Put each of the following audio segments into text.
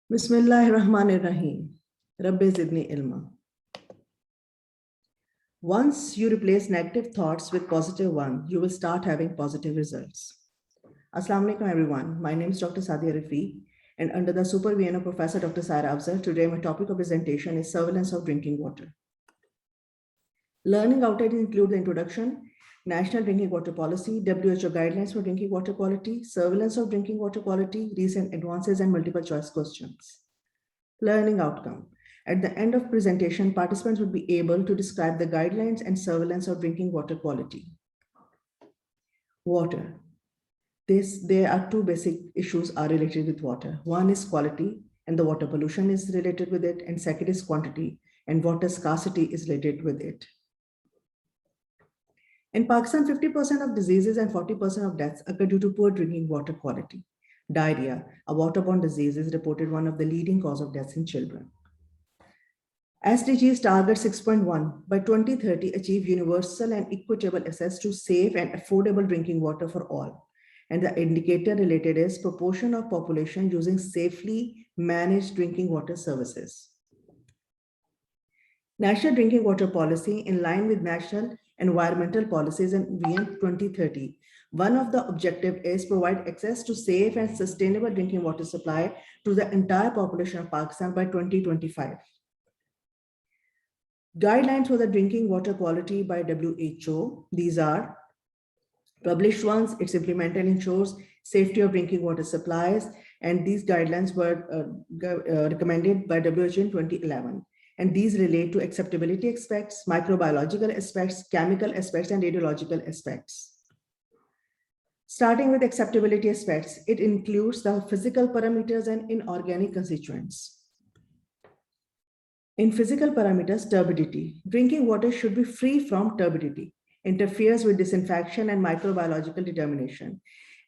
Bismillahirrahmanirrahim. Rabbi zidni ilma. Once you replace negative thoughts with positive ones, you will start having positive results. Assalamu alaikum everyone. My name is Dr. Sadia Rafi, and under the supervision of Professor Dr. Saira Afzal, today my topic of presentation is surveillance of drinking water. Learning outline include the introduction, National Drinking Water Policy, WHO guidelines for drinking water quality, surveillance of drinking water quality, recent advances and multiple choice questions. Learning outcome. At the end of presentation, participants would be able to describe the guidelines and surveillance of drinking water quality. Water. There are two basic issues are related with water. One is quality, and the water pollution is related with it, and second is quantity, and water scarcity is related with it. In Pakistan, 50% of diseases and 40% of deaths occur due to poor drinking water quality. Diarrhea, a waterborne disease, is reported one of the leading cause of deaths in children. SDGs target 6.1 by 2030 achieve universal and equitable access to safe and affordable drinking water for all. And the indicator related is proportion of population using safely managed drinking water services. National Drinking Water Policy in line with national environmental policies and Vision 2030. One of the objectives is provide access to safe and sustainable drinking water supply to the entire population of Pakistan by 2025. Guidelines for the drinking water quality by WHO. These are published ones. It's implemented and ensures safety of drinking water supplies. And these guidelines were recommended by WHO in 2011. And these relate to acceptability aspects, microbiological aspects, chemical aspects, and radiological aspects. Starting with acceptability aspects, it includes the physical parameters and inorganic constituents. In physical parameters, turbidity. Drinking water should be free from turbidity, interferes with disinfection and microbiological determination.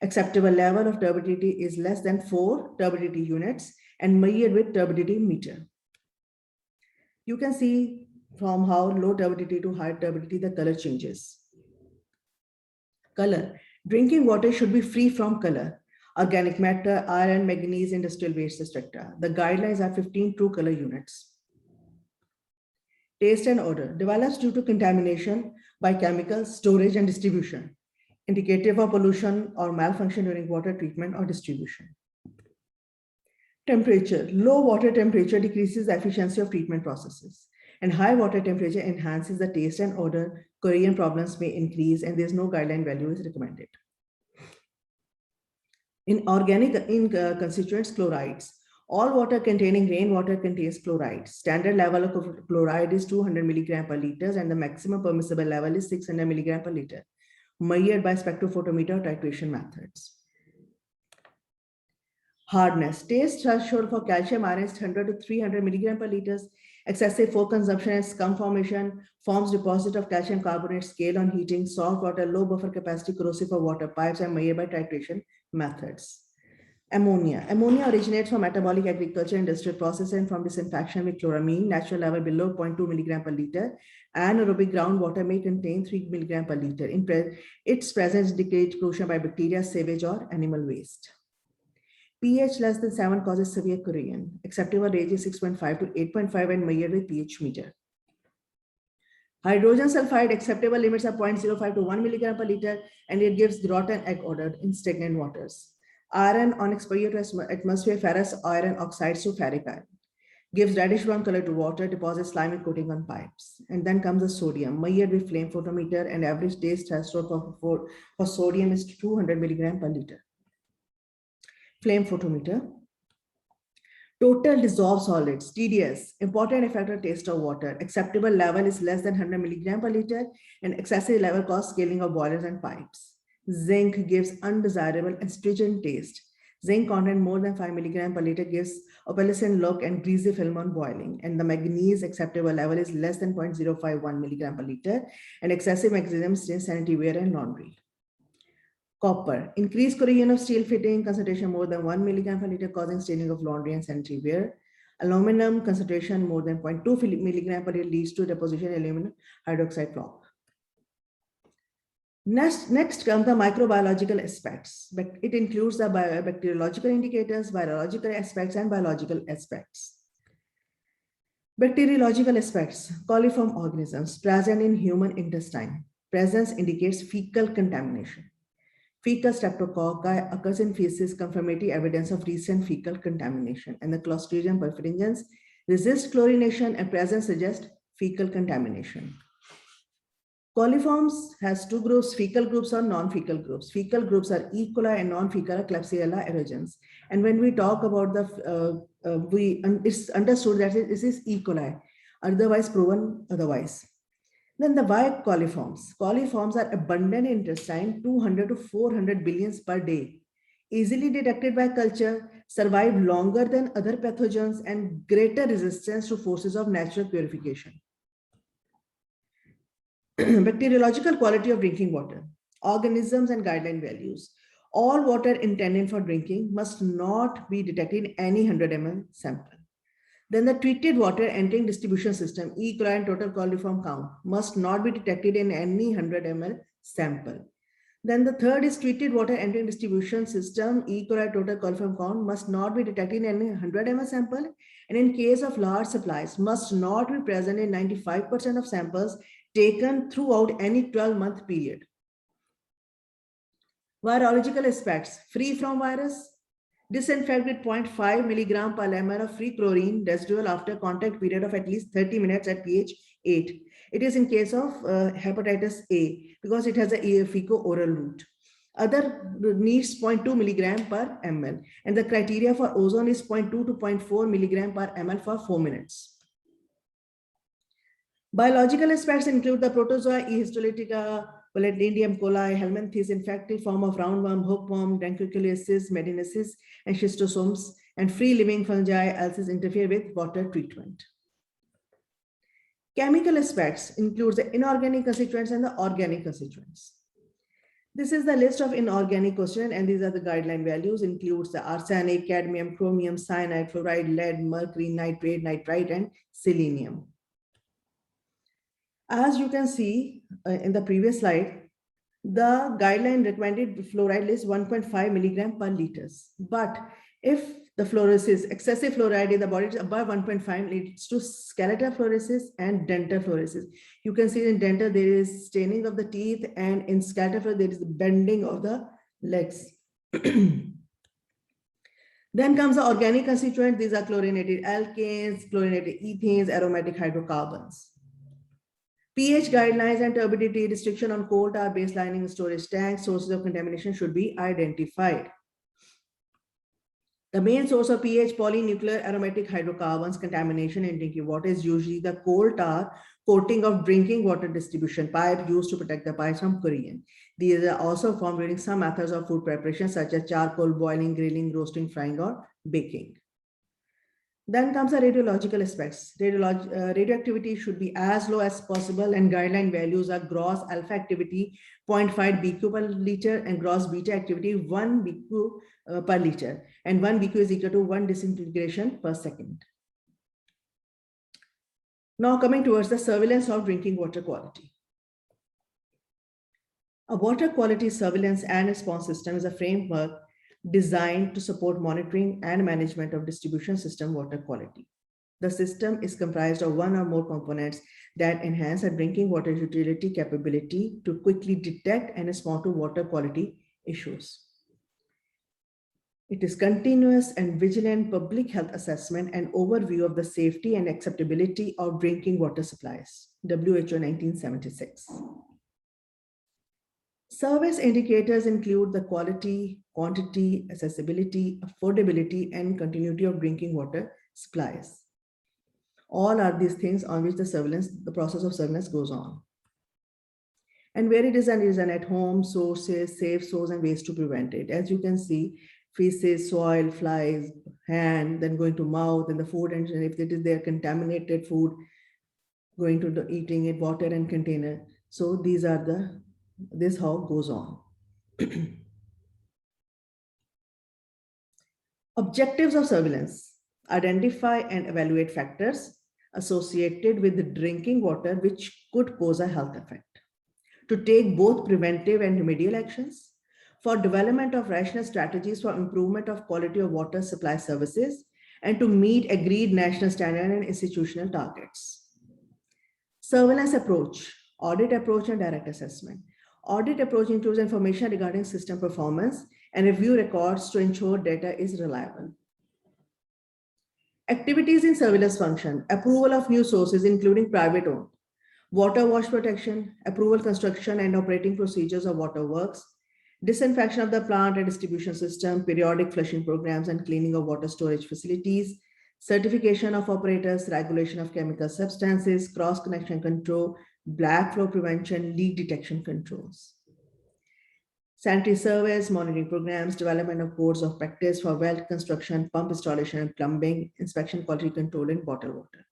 Acceptable level of turbidity is less than 4 turbidity units and measured with turbidity meter. You can see from how low turbidity to high turbidity, the color changes. Color. Drinking water should be free from color, organic matter, iron, manganese, industrial waste, etc. The guidelines are 15 true color units. Taste and odor develops due to contamination by chemicals, storage, and distribution, indicative of pollution or malfunction during water treatment or distribution. Temperature. Low water temperature decreases the efficiency of treatment processes, and high water temperature enhances the taste and odor. Korean problems may increase, and there's no guideline value is recommended. In constituents, chlorides. All water containing rainwater contains chloride. Standard level of chloride is 200 milligram per liter, and the maximum permissible level is 600 milligram per liter, measured by spectrophotometer titration methods. Hardness. Taste threshold for calcium iron is 100 to 300 milligram per liter. Excessive for consumption and scum formation, forms deposit of calcium carbonate, scale on heating, salt water, low buffer capacity, corrosive for water pipes, and measured by titration methods. Ammonia. Ammonia originates from metabolic agriculture, industrial process, and from disinfection with chloramine. Natural level below 0.2 milligram per liter. Anaerobic groundwater may contain 3 milligram per liter. Its presence indicates pollution by bacteria, sewage, or animal waste. pH less than 7 causes severe Korean. Acceptable range is 6.5 to 8.5 and measured with pH meter. Hydrogen sulfide acceptable limits are 0.05 to 1 milligram per liter, and it gives rotten egg odor in stagnant waters. Iron on exposure to atmosphere, ferrous iron oxides to ferric iron. Gives reddish brown color to water, deposits slimy coating on pipes. And then comes the sodium, measured with flame photometer, and average taste threshold for sodium is 200 milligram per liter. Flame photometer. Total dissolved solids, TDS, important effect on taste of water. Acceptable level is less than 100 milligram per liter, and excessive level causes scaling of boilers and pipes. Zinc gives undesirable and astringent taste. Zinc content more than 5 milligram per liter gives opalescent look and greasy film on boiling. And the manganese acceptable level is less than 0.051 milligram per liter, and excessive magnesium stains sanitary ware and laundry. Copper. Increased corrosion of steel fitting, concentration more than 1 milligram per liter causing staining of laundry and sanitary ware. Aluminum concentration more than 0.2 milligram per liter leads to deposition aluminum hydroxide flock. Next come the microbiological aspects. But it includes the bacteriological indicators, virological aspects, and biological aspects. Bacteriological aspects, coliform organisms present in human intestine. Presence indicates fecal contamination. Fecal streptococci occurs in feces, confirmatory evidence of recent fecal contamination. And the Clostridium perfringens resist chlorination and presence suggests fecal contamination. Coliforms has two groups, fecal groups or non-fecal groups. Fecal groups are E. coli and non-fecal are Klebsiella aerogens. And when we talk about it's understood that this is E. coli, otherwise proven otherwise. Then the Y coliforms. Coliforms are abundant in intestine, 200 to 400 billions per day. Easily detected by culture, survive longer than other pathogens and greater resistance to forces of natural purification. Bacteriological quality of drinking water, organisms and guideline values. All water intended for drinking must not be detected in any 100 ml sample. Then the treated water entering distribution system, E. coli and total coliform count, must not be detected in any 100 ml sample. Then the third is treated water entering distribution system, E. coli total coliform count must not be detected in any 100 ml sample. And in case of large supplies, must not be present in 95% of samples taken throughout any 12-month period. Virological aspects, free from virus, disinfect with 0.5 milligram per ml of free chlorine residual after contact period of at least 30 minutes at pH 8. It is in case of hepatitis A because it has a fecal-oral route. Other needs 0.2 milligram per ml. And the criteria for ozone is 0.2 to 0.4 milligram per ml for 4 minutes. Biological aspects include the protozoa E. histolytica, Palladium coli, helminthes, infective form of roundworm, hookworm, Danculiasis, medinensis, and schistosomes, and free-living fungi else interfere with water treatment. Chemical aspects include the inorganic constituents and the organic constituents. This is the list of inorganic constituents, and these are the guideline values, includes the arsenic, cadmium, chromium, cyanide, fluoride, lead, mercury, nitrate, nitrite, and selenium. As you can see in the previous slide, the guideline recommended fluoride is 1.5 milligram per liters. But if the fluorosis, excessive fluoride in the body is above 1.5, leads to skeletal fluorosis and dental fluorosis. You can see in dental, there is staining of the teeth, and in skeletal fluorosis, there is the bending of the legs. Then comes the organic constituent. These are chlorinated alkanes, chlorinated ethanes, aromatic hydrocarbons. pH guidelines and turbidity restriction on coal tar baselining storage tanks, sources of contamination should be identified. The main source of pH polynuclear aromatic hydrocarbons contamination in drinking water is usually the coal tar coating of drinking water distribution pipe used to protect the pipes from corrosion. These are also formed during some methods of food preparation such as charcoal, boiling, grilling, roasting, frying, or baking. Then comes the radiological aspects. Radioactivity should be as low as possible, and guideline values are gross alpha activity 0.5 BQ per liter and gross beta activity 1 BQ per liter. And 1 BQ is equal to 1 disintegration per second. Now coming towards the surveillance of drinking water quality. A water quality surveillance and response system is a framework designed to support monitoring and management of distribution system water quality. The system is comprised of one or more components that enhance a drinking water utility capability to quickly detect and respond to water quality issues. It is continuous and vigilant public health assessment and overview of the safety and acceptability of drinking water supplies, WHO 1976. Service indicators include the quality, quantity, accessibility, affordability, and continuity of drinking water supplies. All are these things on which the process of surveillance goes on. And where it is an at-home sources, safe source, and ways to prevent it. As you can see, feces, soil, flies, hand, then going to mouth, and the food, and if it is their contaminated food, going to eating it, water and container. So these are this how it goes on. Objectives of surveillance: identify and evaluate factors associated with the drinking water which could pose a health effect. to take both preventive and remedial actions, for development of rational strategies for improvement of quality of water supply services, and to meet agreed national standard and institutional targets. Surveillance approach, audit approach, and direct assessment. Audit approach includes information regarding system performance and review records to ensure data is reliable. Activities in surveillance function, approval of new sources, including private owned, water wash protection, approval, construction, and operating procedures of water works, disinfection of the plant and distribution system, periodic flushing programs and cleaning of water storage facilities, certification of operators, regulation of chemical substances, cross-connection control, black flow prevention, leak detection controls. Sanitary surveys, monitoring programs, development of codes of practice for well construction, pump installation and plumbing, inspection, quality control, and bottled water.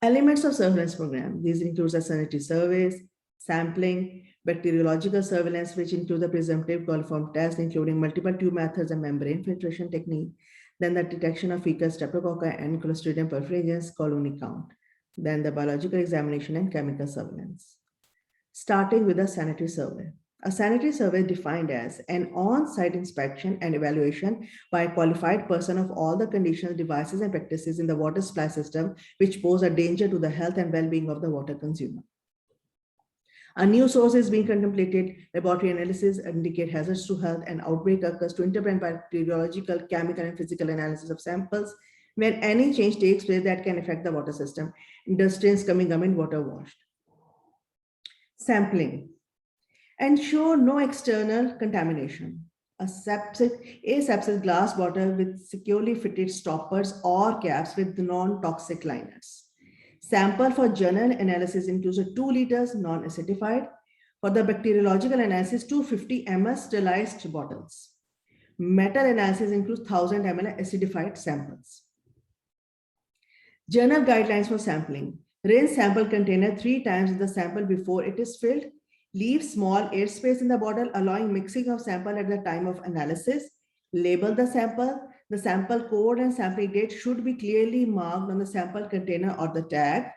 Elements of surveillance program. These include the sanitary surveys, sampling, bacteriological surveillance, which includes the presumptive coliform test, including multiple tube methods and membrane filtration technique, then the detection of fecal streptococci and Clostridium perfringens colony count, then the biological examination and chemical surveillance. Starting with a sanitary survey. A sanitary survey is defined as an on-site inspection and evaluation by a qualified person of all the conditions, devices, and practices in the water supply system which pose a danger to the health and well-being of the water consumer. A new source is being contemplated. Laboratory analysis indicate hazards to health, and outbreak occurs to interpret bacteriological, chemical, and physical analysis of samples. When any change takes place that can affect the water system, industries coming in water washed. Sampling. Ensure no external contamination. Aseptic glass bottle with securely fitted stoppers or caps with non-toxic liners. Sample for general analysis includes 2 liters non-acidified. For the bacteriological analysis, 250 ml sterilized bottles. Metal analysis includes 1000 ml acidified samples. General guidelines for sampling. Rinse sample container 3 times the sample before it is filled. Leave small airspace in the bottle, allowing mixing of sample at the time of analysis. Label the sample. The sample code and sampling date should be clearly marked on the sample container or the tag.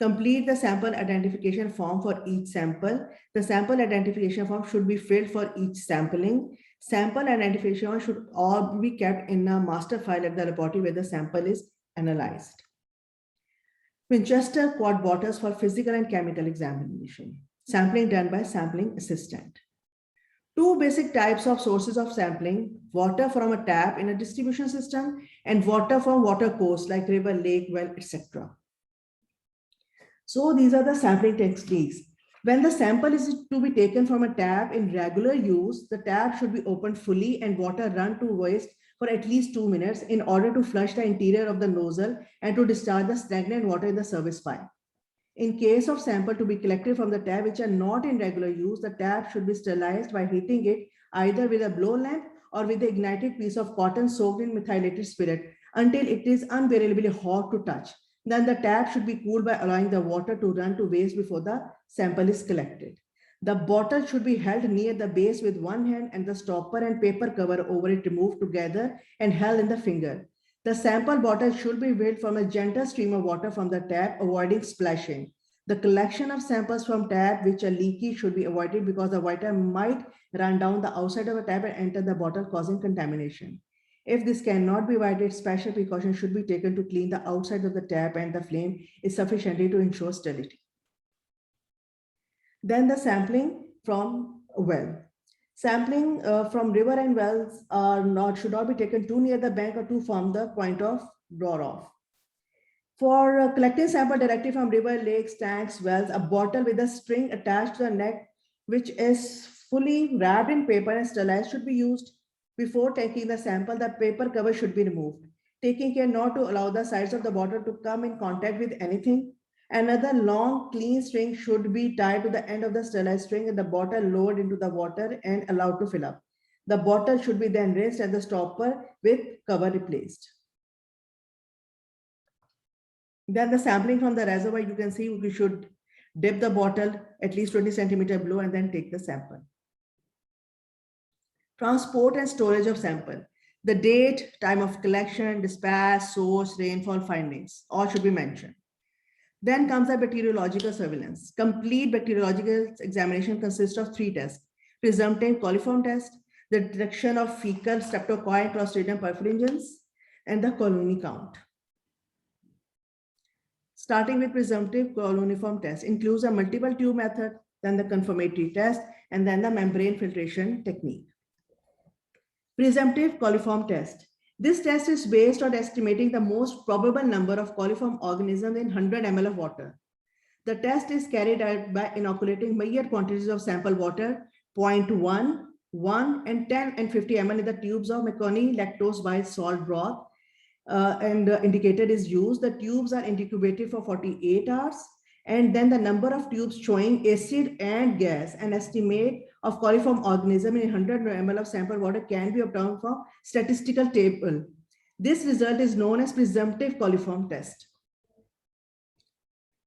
Complete the sample identification form for each sample. The sample identification form should be filled for each sampling. Sample identification should all be kept in a master file at the laboratory where the sample is analyzed. Winchester quad bottles for physical and chemical examination. Sampling done by sampling assistant. 2 basic types of sources of sampling: water from a tap in a distribution system and water from water course like river, lake, well, etc. So these are the sampling techniques. When the sample is to be taken from a tap in regular use, the tap should be opened fully and water run to waste for at least 2 minutes in order to flush the interior of the nozzle and to discharge the stagnant water in the service pipe. In case of sample to be collected from the tap which are not in regular use, the tap should be sterilized by heating it either with a blow lamp or with the ignited piece of cotton soaked in methylated spirit until it is unbearably hot to touch. Then the tap should be cooled by allowing the water to run to waste before the sample is collected. The bottle should be held near the base with one hand and the stopper and paper cover over it removed together and held in the finger. The sample bottle should be filled from a gentle stream of water from the tap, avoiding splashing. The collection of samples from tap which are leaky should be avoided because the water might run down the outside of the tap and enter the bottle, causing contamination. If this cannot be avoided, special precautions should be taken to clean the outside of the tap and the flame is sufficiently to ensure sterility. Then the sampling from a well. Sampling from river and wells should not be taken too near the bank or too from the point of draw off. For collecting sample directly from river, lakes, tanks, wells, a bottle with a string attached to the neck, which is fully wrapped in paper and sterilized, should be used. Before taking the sample, the paper cover should be removed, taking care not to allow the sides of the bottle to come in contact with anything. Another long, clean string should be tied to the end of the sterilized string and the bottle lowered into the water and allowed to fill up. The bottle should be then rinsed and the stopper with cover replaced. Then the sampling from the reservoir, you can see we should dip the bottle at least 20 centimeters below and then take the sample. Transport and storage of sample. The date, time of collection, dispatch, source, rainfall, findings, all should be mentioned. Then comes the bacteriological surveillance. Complete bacteriological examination consists of 3 tests: presumptive coliform test, the detection of fecal streptococci and Clostridium perfringens, and the colony count. Starting with presumptive coloniform test includes a multiple tube method, then the confirmatory test, and then the membrane filtration technique. Presumptive coliform test. This test is based on estimating the most probable number of coliform organisms in 100 ml of water. The test is carried out by inoculating measured quantities of sample water, 0.1, 1, and 10 and 50 ml in the tubes of meconic lactose by salt broth, and the indicator is used. The tubes are incubated for 48 hours, and then the number of tubes showing acid and gas. An estimate of coliform organism in 100 ml of sample water can be obtained from statistical table. This result is known as presumptive coliform test.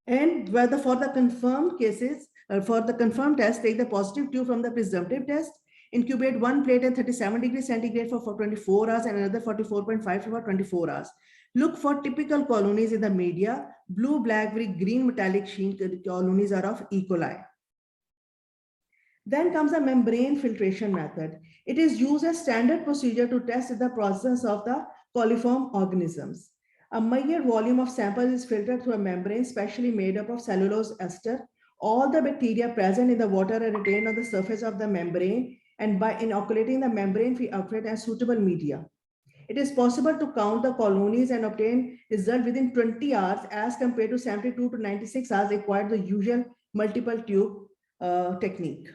And whether for the confirmed cases, for the confirmed test, take the positive tube from the presumptive test, incubate one plate at 37 degrees centigrade for 24 hours and another 44.5 for 24 hours. Look for typical colonies in the media. Blue, black, green metallic sheen colonies are of E. coli. Then comes the membrane filtration method. It is used as standard procedure to test the process of the coliform organisms. A measured volume of samples is filtered through a membrane specially made up of cellulose ester. All the bacteria present in the water are retained on the surface of the membrane, and by inoculating the membrane, we operate as suitable media. It is possible to count the colonies and obtain result within 20 hours as compared to 72 to 96 hours required the usual multiple tube technique.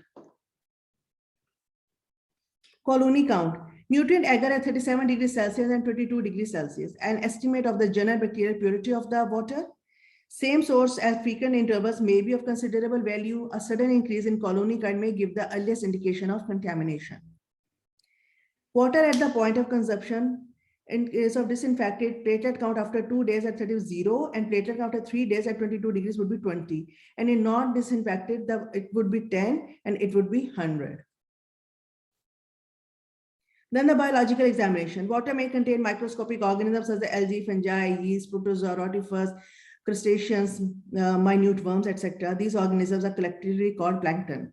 Colony count. Nutrient agar at 37 degrees Celsius and 22 degrees Celsius. An estimate of the general bacterial purity of the water. Same source as frequent intervals may be of considerable value. A sudden increase in colony count may give the earliest indication of contamination. Water at the point of consumption. In case of disinfected, platelet count after 2 days at 30 is 0, and platelet count after 3 days at 22 degrees would be 20. And in not disinfected, it would be 10 and it would be 100. Then the biological examination. Water may contain microscopic organisms such as algae, fungi, yeast, protozoa, rotifers, crustaceans, minute worms, etc. These organisms are collectively called plankton.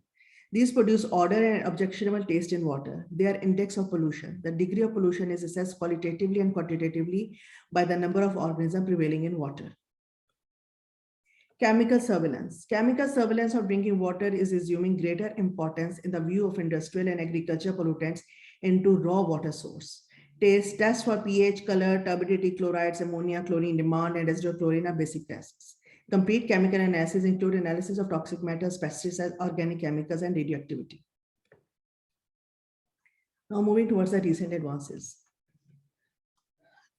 These produce odor and objectionable taste in water. They are index of pollution. The degree of pollution is assessed qualitatively and quantitatively by the number of organisms prevailing in water. Chemical surveillance. Chemical surveillance of drinking water is assuming greater importance in the view of industrial and agricultural pollutants into raw water source. Tests for pH, color, turbidity, chlorides, ammonia, chlorine demand, and residual chlorine are basic tests. Complete chemical analysis include analysis of toxic metals, pesticides, organic chemicals, and radioactivity. Now moving towards the recent advances.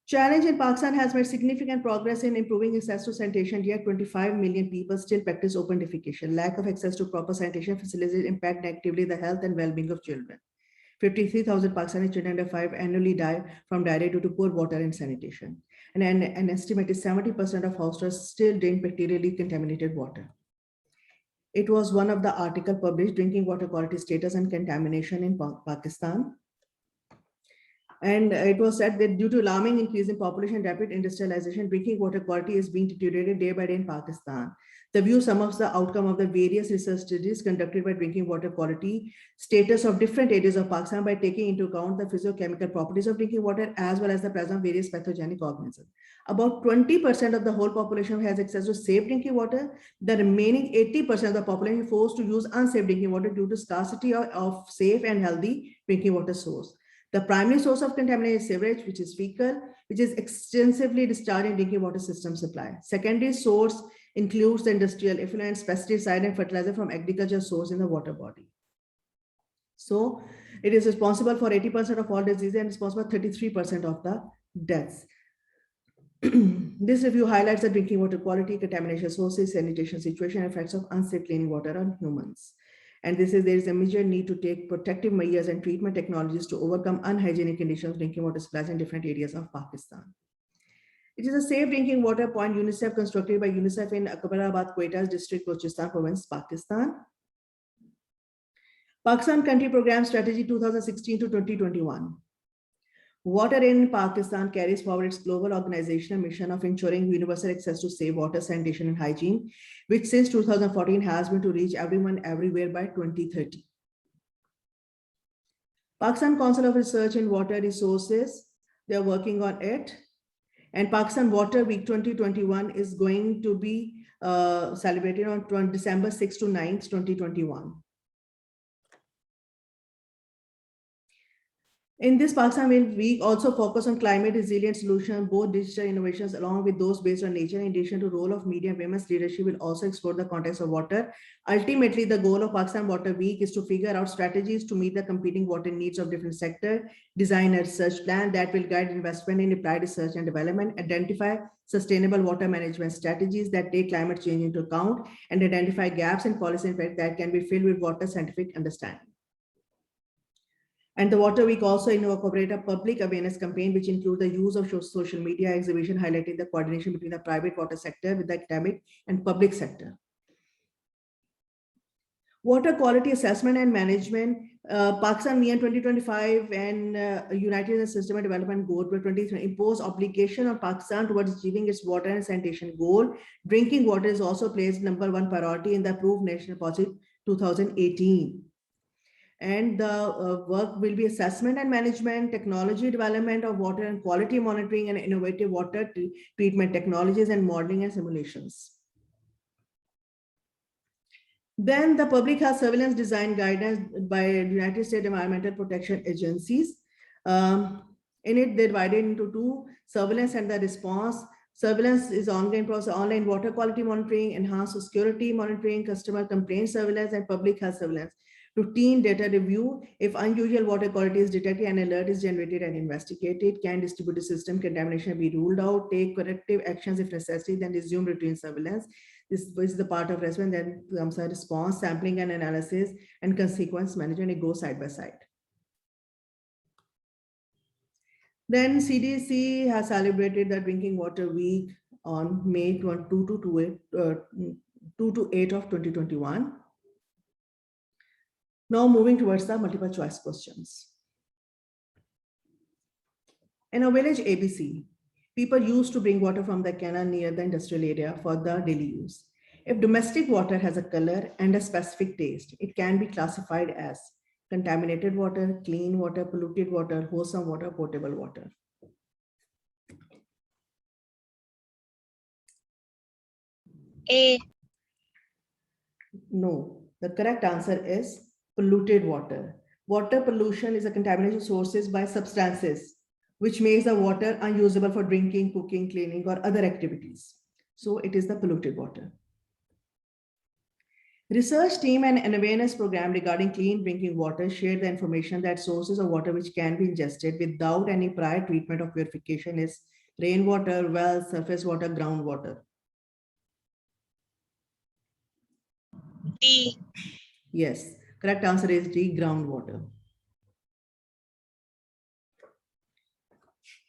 Challenge in Pakistan has made significant progress in improving access to sanitation, yet 25 million people still practice open defecation. Lack of access to proper sanitation facilities impact negatively the health and well-being of children. 53,000 Pakistani children under 5 annually die from diarrhea due to poor water and sanitation. And an estimated 70% of households still drink bacterially contaminated water. It was one of the articles published, Drinking Water Quality Status and Contamination in Pakistan. And it was said that due to alarming increase in population and rapid industrialization, drinking water quality is being deteriorated day by day in Pakistan. The view sums the outcome of the various research studies conducted by drinking water quality status of different areas of Pakistan by taking into account the physiochemical properties of drinking water as well as the presence of various pathogenic organisms. About 20% of the whole population has access to safe drinking water. The remaining 80% of the population is forced to use unsafe drinking water due to scarcity of safe and healthy drinking water source. The primary source of contamination is sewage, which is fecal, which is extensively discharged in drinking water system supply. Secondary source includes the industrial effluents, pesticide, and fertilizer from agriculture source in the water body. So it is responsible for 80% of all diseases and responsible for 33% of the deaths. This review highlights the drinking water quality, contamination sources, sanitation situation, and effects of unsafe cleaning water on humans. And there is a major need to take protective measures and treatment technologies to overcome unhygienic conditions of drinking water supplies in different areas of Pakistan. It is a safe drinking water point UNICEF constructed by UNICEF in Akbarabad, Quetta district, Balochistan province, Pakistan. Pakistan Country Program Strategy 2016 to 2021. Water in Pakistan carries forward its global organizational mission of ensuring universal access to safe water, sanitation, and hygiene, which since 2014 has been to reach everyone everywhere by 2030. Pakistan Council of Research in Water Resources, they are working on it. And Pakistan Water Week 2021 is going to be celebrated on December 6th to 9th, 2021. In this Pakistan week also focus on climate resilient solutions, both digital innovations along with those based on nature. In addition to role of media and women's leadership will also explore the context of water. Ultimately, the goal of Pakistan Water Week is to figure out strategies to meet the competing water needs of different sectors, design a research plan that will guide investment in applied research and development, identify sustainable water management strategies that take climate change into account, and identify gaps in policy impact that can be filled with water scientific understanding. And the Water Week also incorporate a public awareness campaign, which include the use of social media exhibition, highlighting the coordination between the private water sector with the academic and public sector. Water quality assessment and management, Pakistan Mian 2025 and United Nations Sustainable Development Goal 2023 impose obligation on Pakistan towards achieving its water and sanitation goal. Drinking water is also placed #1 priority in the approved national policy 2018. And the work will be assessment and management, technology development of water and quality monitoring, and innovative water treatment technologies and modeling and simulations. Then the public health surveillance design guidance by United States Environmental Protection Agencies. In it, they're divided into two: surveillance and the response. Surveillance is ongoing process, online water quality monitoring, enhanced security monitoring, customer complaint surveillance, and public health surveillance. Routine data review. If unusual water quality is detected, an alert is generated and investigated. Can distributed system contamination be ruled out? Take corrective actions if necessary, then resume routine surveillance. This is the part of response. Then comes a response, sampling and analysis, and consequence management. It goes side by side. Then CDC has celebrated the Drinking Water Week on May 2 to 8 of 2021. Now moving towards the multiple choice questions. In a village ABC, people used to bring water from the canal near the industrial area for the daily use. If domestic water has a color and a specific taste, it can be classified as contaminated water, clean water, polluted water, wholesome water, potable water. A. No, the correct answer is polluted water. Water pollution is a contamination sources by substances, which makes the water unusable for drinking, cooking, cleaning, or other activities. So it is the polluted water. Research team and an awareness program regarding clean drinking water shared the information that sources of water which can be ingested without any prior treatment or purification is rainwater, wells, surface water, groundwater. D. Yes, correct answer is D, groundwater.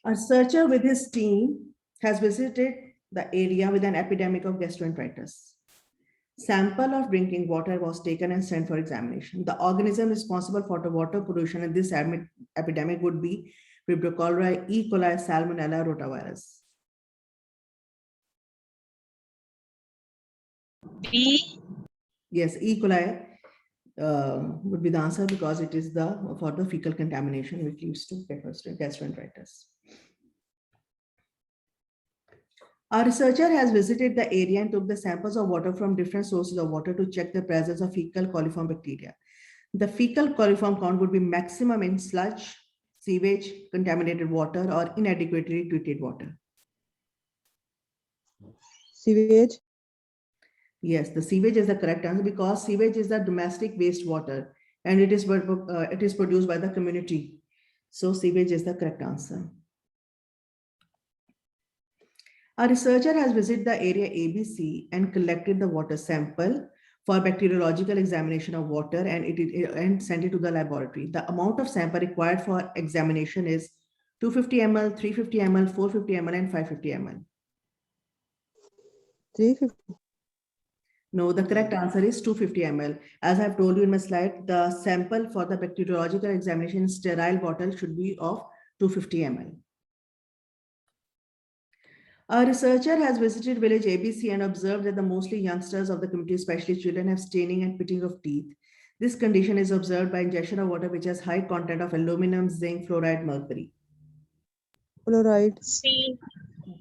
A researcher with his team has visited the area with an epidemic of gastroenteritis. Sample of drinking water was taken and sent for examination. The organism responsible for the water pollution in this epidemic would be Vibrio cholerae, E. coli, Salmonella, rotavirus. B. Yes, E. coli would be the answer because it is for the fecal contamination which leads to gastroenteritis. Our researcher has visited the area and took the samples of water from different sources of water to check the presence of fecal coliform bacteria. The fecal coliform count would be maximum in sludge, sewage, contaminated water, or inadequately treated water. Sewage. Yes, the sewage is the correct answer because sewage is the domestic wastewater and it is produced by the community. So sewage is the correct answer. A researcher has visited the area ABC and collected the water sample for bacteriological examination of water and sent it to the laboratory. The amount of sample required for examination is 250 ml, 350 ml, 450 ml, and 550 ml. 350. No, the correct answer is 250 ml. As I have told you in my slide, the sample for the bacteriological examination sterile bottle should be of 250 ml. A researcher has visited village ABC and observed that the mostly youngsters of the community, especially children, have staining and pitting of teeth. This condition is observed by ingestion of water which has high content of aluminum, zinc, fluoride, mercury. Fluoride. C.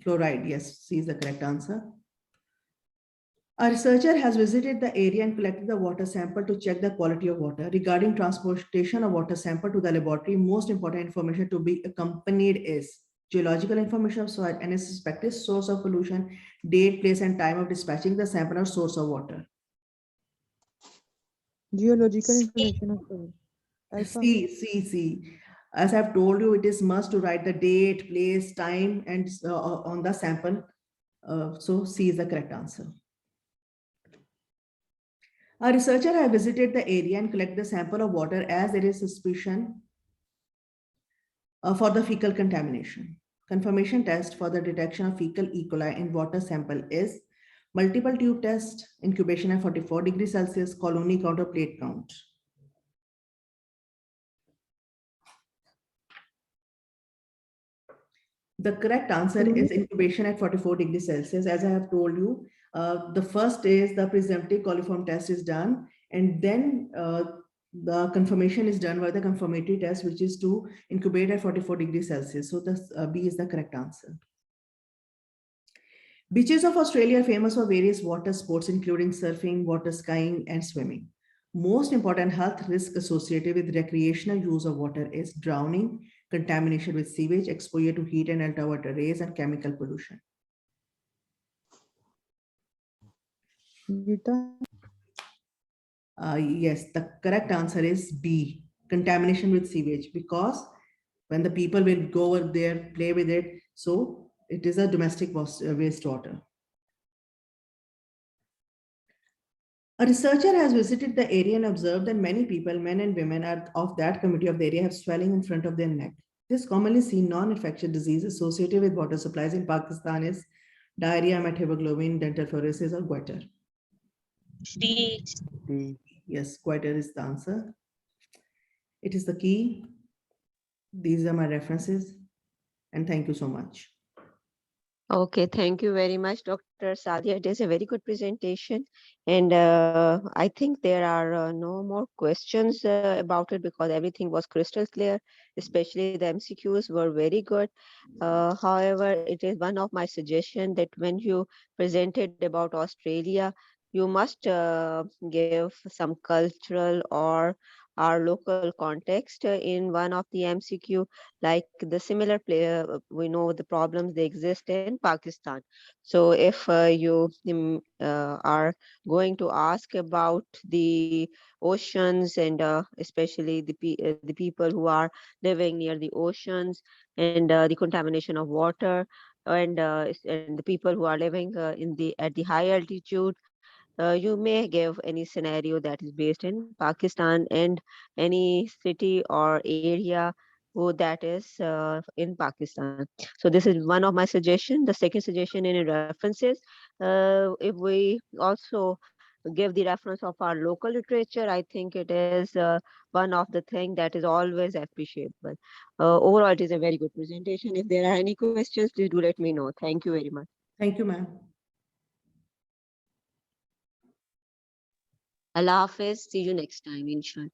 Fluoride, yes, C is the correct answer. A researcher has visited the area and collected the water sample to check the quality of water. Regarding transportation of water sample to the laboratory, most important information to be accompanied is geological information of soil and its respective source of pollution, date, place, and time of dispatching the sample or source of water. Geological C. information of soil. Alpha. C. As I've told you, it is must to write the date, place, time, and on the sample. So C is the correct answer. A researcher has visited the area and collected the sample of water as there is suspicion for the fecal contamination. Confirmation test for the detection of fecal E. coli in water sample is multiple tube test, incubation at 44 degrees Celsius, colony count or plate count. The correct answer is incubation at 44 degrees Celsius. As I have told you, the first is the presumptive coliform test is done, and then the confirmation is done by the confirmatory test, which is to incubate at 44 degrees Celsius. So the B is the correct answer. Beaches of Australia are famous for various water sports, including surfing, water skiing, and swimming. Most important health risk associated with recreational use of water is drowning, contamination with sewage, exposure to heat and ultraviolet rays, and chemical pollution. Beta. Yes, the correct answer is B, contamination with sewage, because when the people will go over there, play with it, so it is a domestic wastewater. A researcher has visited the area and observed that many people, men and women, are of that community of the area have swelling in front of their neck. This commonly seen non-infectious disease associated with water supplies in Pakistan is diarrhea, methemoglobin, dental fluorosis, or goiter. D. D. Yes, goiter is the answer. It is the key. These are my references, and thank you so much. Okay, thank you very much, Dr. Sadia. It is a very good presentation. And I think there are no more questions about it because everything was crystal clear, especially the MCQs were very good. However, it is one of my suggestions that when you presented about Australia, you must give some cultural or our local context in one of the MCQ, like the similar we know the problems they exist in Pakistan. So if you are going to ask about the oceans and especially the people who are living near the oceans and the contamination of water and the people who are living at the high altitude, you may give any scenario that is based in Pakistan and any city or area that is in Pakistan. So this is one of my suggestion. The second suggestion in references, if we also give the reference of our local literature, I think it is one of the thing that is always appreciable. Overall, it is a very good presentation. If there are any questions, please do let me know. Thank you very much. Thank you, ma'am. Allah Hafiz. See you next time, inshallah.